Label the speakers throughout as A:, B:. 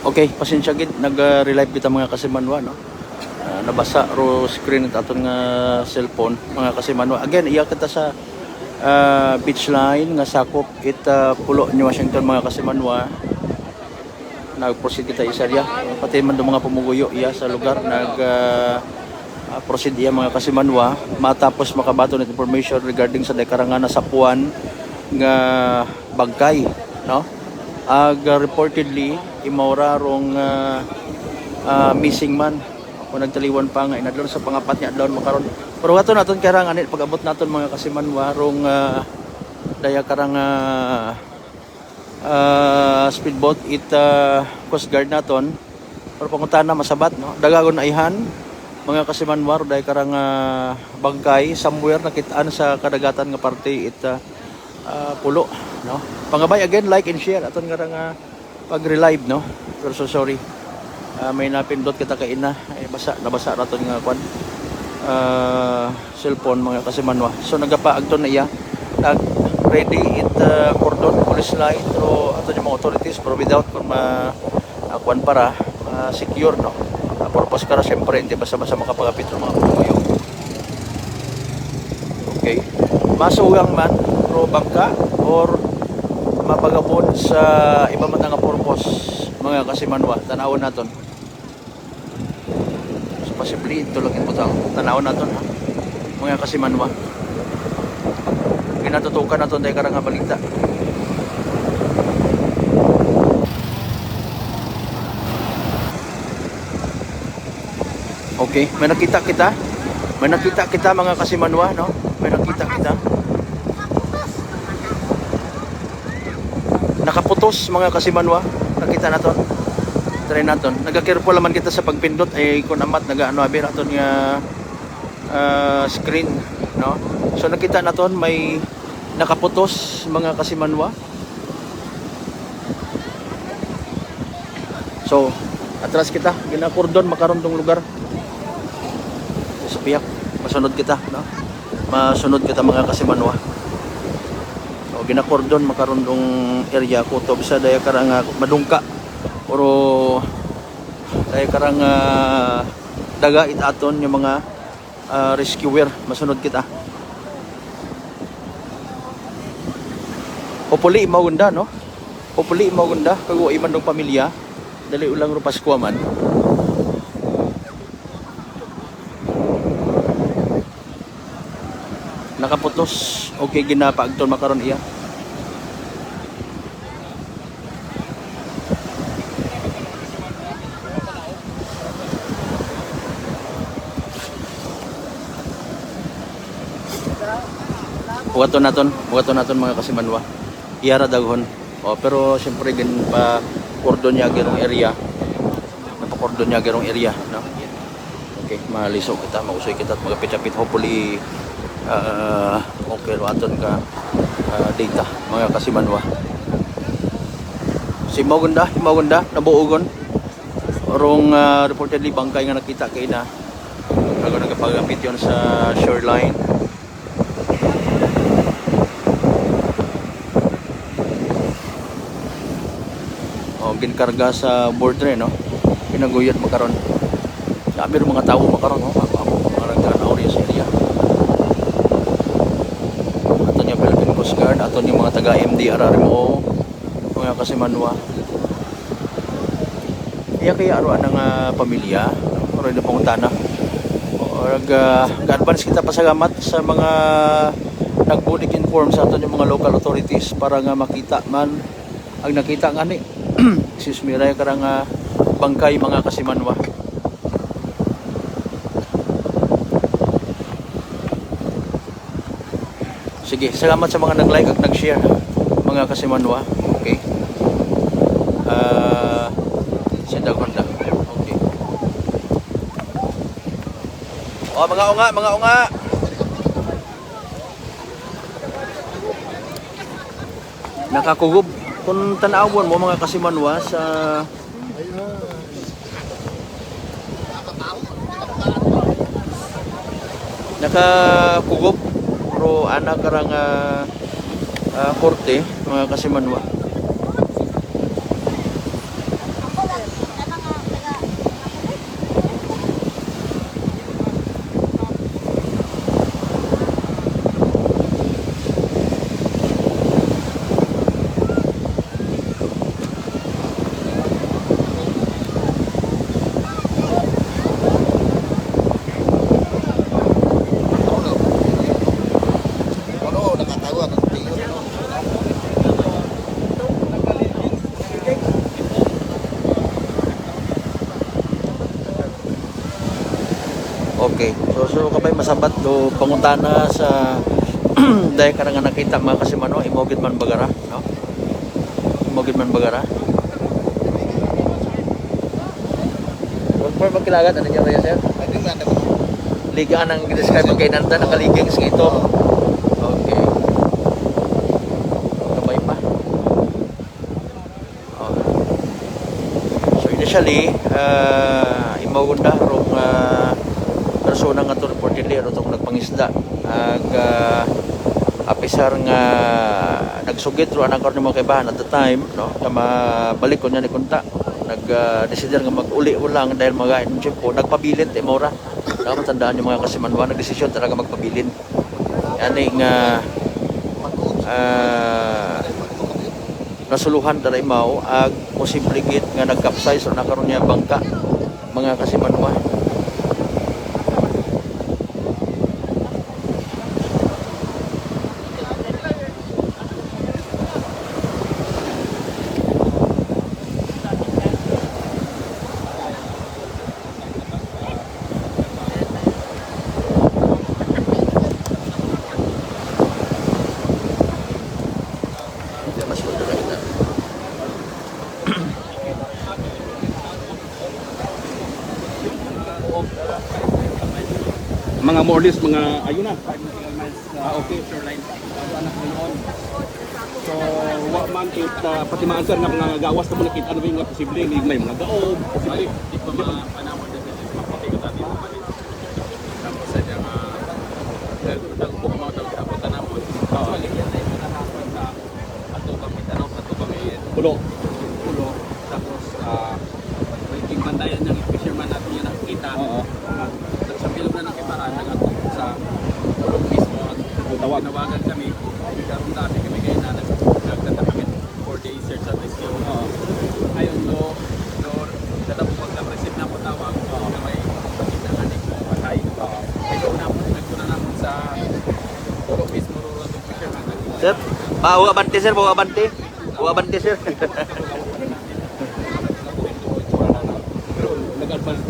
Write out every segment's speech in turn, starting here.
A: Okay, pasensya gid nag-relive kita mga kasimanwa no. Nabasa ro screen at aton nga cellphone mga kasimanwa. Again, iya kita sa beach line nga sakop it pulo ni Washington mga kasimanwa. Nag-proceed kita isa dia. Pati man do mga pumuguyo iya sa lugar proceed iya mga kasimanwa matapos makabato ng information regarding sa karangan na sapuan nga bangkay no. Reportedly imaura rong missing man kung nagtaliwan pa nga inadlon sa pangapat niya adlon makaron pero ato naton karang anit pag-abot naton mga kasimanwa rong daya karang speedboat it coast guard naton pero pangutana masabat no dagagon na ihan mga kasimanwa daya karang bangkay somewhere nakitaan sa kadagatan nga parte it pulo no. Pangabay again like and share aton nga pag-relive no. Pero so sorry. May napindot kita kaina nabasa raton nga kwan cellphone mga kasimanwa. So nagapaagton na iya nag ready it cordon police line pero aton yung mga authorities pero without kung kwan para secure no. Purpose kara syempre hindi basta-basta makapagapit ng mga pumuyo. Okay. Masugang man pro bangka or mapagapon sa iba man nga purpose mga kasimanwa tanawon naton so possibly ito lang ito tanawon naton ha mga kasimanwa ginatutukan naton dahil karang balita. Okay, may nakita kita mga kasimanwa no, may nakita kita nakaputos mga kasimanwa nakita naton try naton nagka-careful naman kita sa pagpindot ay kun amat nagaano abi naton nga screen no so nakita naton may nakaputos mga kasimanwa so atras kita ginakordon makaron tong lugar sa piyak masunod kita no masunod kita mga kasimanwa ginakordon makaron dong area kutob sa daya karang madungka oro daya karang daga itaton yung mga rescuer masunod kita hopefully magunda no hopefully magunda kag iman dong pamilya dali ulang ro Pasko man nakaputos okay ginapaagton makaron iya bugaton naton mga kasimanwa iyara daghon pero siyempre gin pa cordon niya gerong area napakordon niya gerong area no okay malisog kita mausoy kita at magapit-apit hopefully okay aton ka data mga kasimanwa si Magunda nabuogon rong reportedly bangkay nga nakita kay na bago nagapagapit yon sa shoreline ginkarga sa border no pinaguyod makaron sabi ro mga tawo makaron no mga nagtanaw sa area aton yung Philippine Coast Guard aton yung mga taga MDRRMO mga kasimanwa iya kaya aruan ng pamilya pero ina pangutana ga-advance kita pasalamat sa mga nagbudik inform sa aton yung mga local authorities para nga makita man ang nakita nga ni excuse me ray karang bangkay mga kasimanwa sige salamat sa mga nag-like at nag-share mga kasimanwa okay senda Honda okay mga unga nakakugob kung tanawon mo mga kasimanwa sa nakakugob pero ana karang korte mga kasimanwa Okay. So kapay masabat do pangutana sa dahil ka nga nakita mga kasimano, imogid man bagara, no? Imogid man bagara. Huwag magkilagat, ano niya ba yan, sir? Ligaan ang describe ng kainanta, nakaliging sa ito. Okay. Kabay pa. Oh. So initially, imawunda rong persona nga to reportedly ano itong nagpangisda ag apisar nga nagsugit ro anang karon mga kaibahan at the time no mabalik ko niya ni kunta decider nga mag-uli ulang dahil mga po nagpabilin te mora na matandaan yung mga kasimanwa nagdesisyon talaga magpabilin yani nga nasuluhan taray mao ag posible git nga nagkapsize o nakaroon niya bangka mga kasimanwa.
B: Mga more or less, mga ayun na. Okay. Shoreline. Anak mo noon. So, wa man it pati maansar nga mga gawas na mo nakita ano ba yung mga posible may mga gaob. Posible. Di pa panahon din mapapigot natin mo man. Tapos sa diya dagko mo daw dapat tanamon. Balik yan ay manahapon sa ato kami tanaw ato kami pulo. Tapos yung bandayan ng fisherman natin yung nakikita. Sa bilog na nakitaan nag-ako sa pulong mismo at tawagan kami karoon dati kami kayo na nagtata kami 4 days search and rescue ayon dadapog na-receive na po tawag na may pakita nga ni mo patay ito na po nagtuna naman sa pulong mismo rural fisherman
A: Sir, bawa abante sir, bawa abante sir.
B: pero nag-advance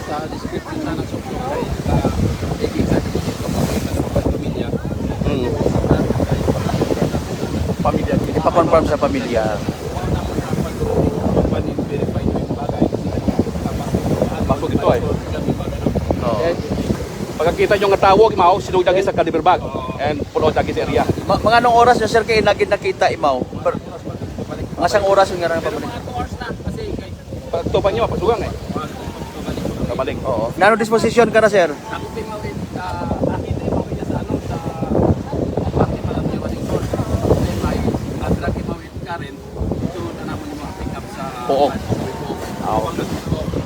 B: sa description na ng supply
A: Pamilya, ipakonfirm sa pamilya.
B: Bakit ito ay? Pagkakita nyo nga tawag, imaw, sinugdagi sa caliber bag and puno dagi sa area.
A: Mga anong oras na sir kayo nakita imaw? Mga sang oras yung nga rin pabalik?
B: Pagtupan nyo, pagsugang eh. Kabalik.
A: Oo. Nano disposition ka na sir?
B: Ako pimawin, nakita imawin niya sa ano, sa party malam yung ating source. Kasi may drag imawin ka rin, ito na naman yung mga pick up sa... Oo.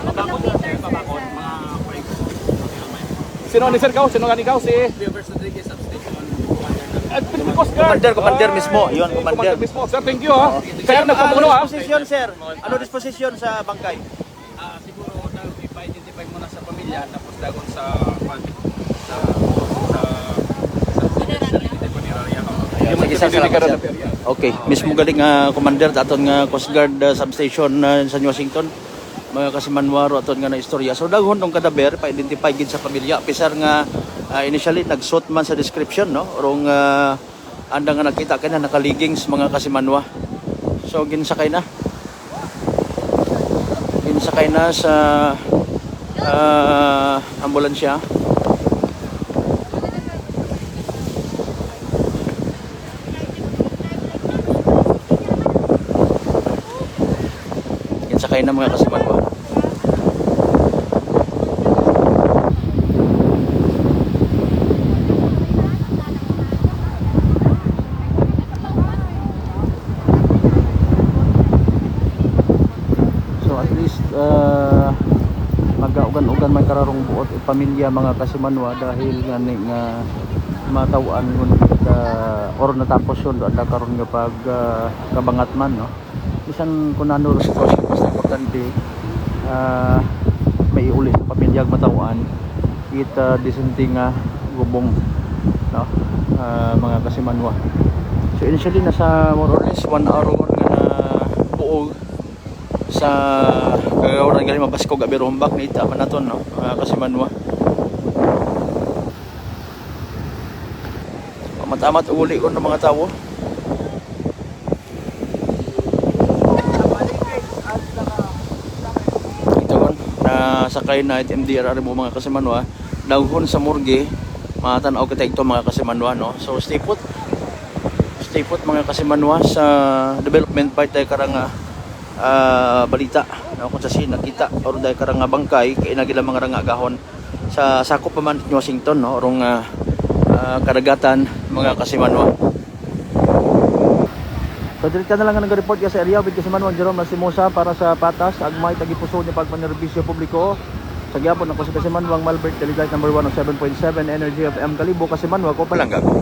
B: Pabakot na sir, pabakot, mga break. Sino ni sir ka? Sino nga ni ka? Si... Rivers Rodriguez Substation.
A: Commander mismo. Yun, commander
B: mismo. Sir, thank you ha. Sir, nagpapuno ha.
A: Disposition sir. Ano disposition sa bangkay?
B: Siguro ipa-identify muna sa pamilya tapos dagon sa
A: Okay, mismo galing nga commander aton nga Coast Guard substation sa Washington. Mga kasimanwaro aton nga na istorya. So daghon tong kadaber pa-identify gid sa pamilya. Pisar nga initially nagsuot man sa description no rong anda nga nakita kay na nakaligings mga kasimanwa. So ginsakay na sa ambulansya. Ginsakay na mga kasimanwa. Magaugan-ugan man kararong buot pamilya mga kasimanwa dahil nga matawan ngun or natapos yun ada karon nga pag kabangat man no bisan kunano mas importante may uli sa pamilyang matawan kita disenting gubong, no? Mga kasimanwa. So initially nasa more or less 1 hour nga na buog sa kagawaran gali mabaskog abirombak ni ita man naton, no? Mga kasimanwa. Matamat uli ko ng mga tawo. Ito kon na sakay na MDR mo mga kasimanwa. Daghon sa morgue matanaw kita ito mga kasimanwa, no? So stay put mga kasimanwa sa development part tayo karang balita, no? Kung sa nakita or dahil karang bangkay kay nagila mga rangagahon sa sakop pa man ni Washington, no? Orong karagatan mga kasimanwa. So direkta na lang nga nag-report ka sa area with kasimanwa Jerome Nasimosa para sa patas agmay tagipuso niya pagpanerbisyo publiko sa gyapon ako sa kasimanwang Malbert Delegate number 1 of 7.7 Energy of M Kalibo kasimanwa ko palang gago.